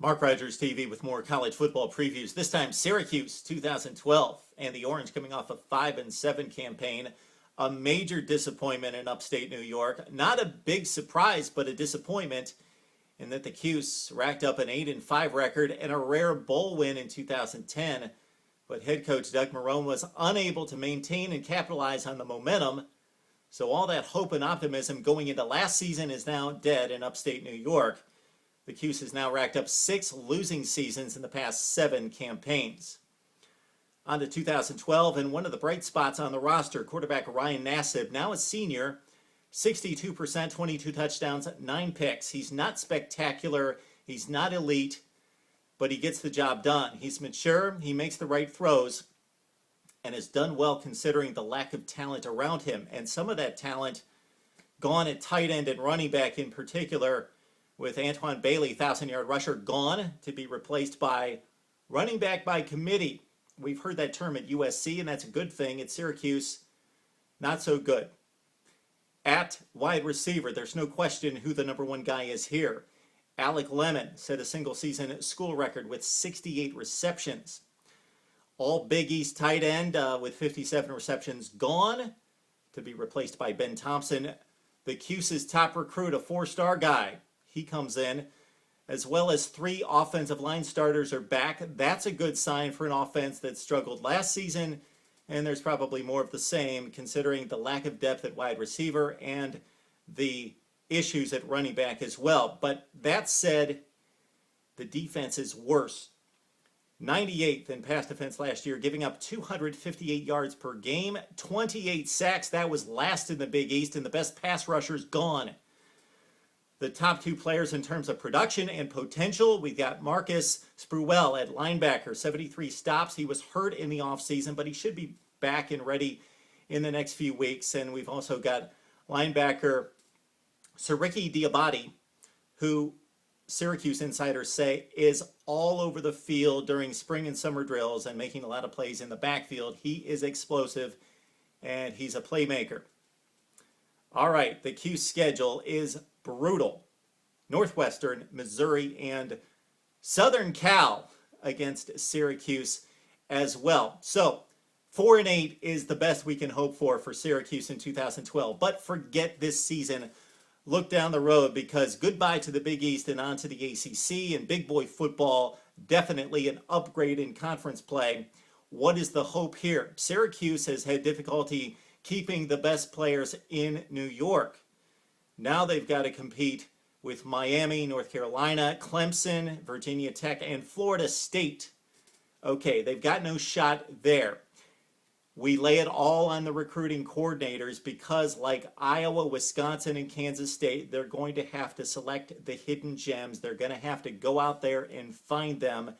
Mark Rogers TV with more college football previews. This time Syracuse 2012 and the Orange coming off a 5-7 campaign. A major disappointment in upstate New York. Not a big surprise, but a disappointment in that the Cuse racked up an 8-5 record and a rare bowl win in 2010. But head coach Doug Marrone was unable to maintain and capitalize on the momentum. So all that hope and optimism going into last season is now dead in upstate New York. The Cuse has now racked up 6 losing seasons in the past 7 campaigns. On to 2012, and one of the bright spots on the roster, quarterback Ryan Nassib, now a senior, 62%, 22 touchdowns, 9 picks. He's not spectacular, he's not elite, but he gets the job done. He's mature, he makes the right throws, and has done well considering the lack of talent around him. And some of that talent gone at tight end and running back in particular, with Antoine Bailey, 1,000-yard rusher, gone to be replaced by running back by committee. We've heard that term at USC, and that's a good thing. At Syracuse, not so good. At wide receiver, there's no question who the number one guy is here. Alec set a single-season school record with 68 receptions. All Big East tight end with 57 receptions gone to be replaced by Ben Thompson. The Cuse's top recruit, a 4-star guy, he comes in, as well as 3 offensive line starters are back. That's a good sign for an offense that struggled last season, and there's probably more of the same considering the lack of depth at wide receiver and the issues at running back as well. But that said, the defense is worse. 98th in pass defense last year, giving up 258 yards per game, 28 sacks. That was last in the Big East, and the best pass rushers gone. The top 2 players in terms of production and potential, we've got Marcus Spruell at linebacker, 73 stops. He was hurt in the offseason, but he should be back and ready in the next few weeks. And we've also got linebacker Syracuse Diabate, who Syracuse insiders say is all over the field during spring and summer drills and making a lot of plays in the backfield. He is explosive, and he's a playmaker. All right, the Cuse schedule is brutal. Northwestern, Missouri, and Southern Cal against Syracuse as well. So 4-8 is the best we can hope for Syracuse in 2012. But forget this season. Look down the road, because goodbye to the Big East and on to the ACC and big boy football. Definitely an upgrade in conference play. What is the hope here? Syracuse has had difficulty keeping the best players in New York. Now they've got to compete with Miami, North Carolina, Clemson, Virginia Tech, and Florida State. Okay, they've got no shot there. We lay it all on the recruiting coordinators because, like Iowa, Wisconsin, and Kansas State, they're going to have to select the hidden gems. They're going to have to go out there and find them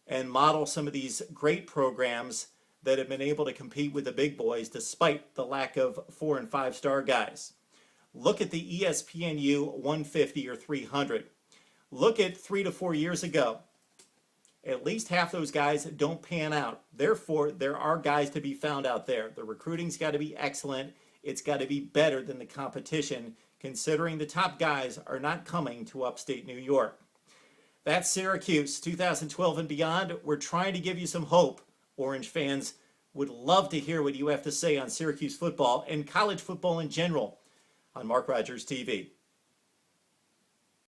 and model some of these great programs that have been able to compete with the big boys despite the lack of 4- and 5-star guys. Look at the ESPNU 150 or 300. Look at 3 to 4 years ago. At least half those guys don't pan out. Therefore, there are guys to be found out there. The recruiting's got to be excellent. It's got to be better than the competition, considering the top guys are not coming to upstate New York. That's Syracuse 2012 and beyond. We're trying to give you some hope. Orange fans would love to hear what you have to say on Syracuse football and college football in general on Mark Rogers TV.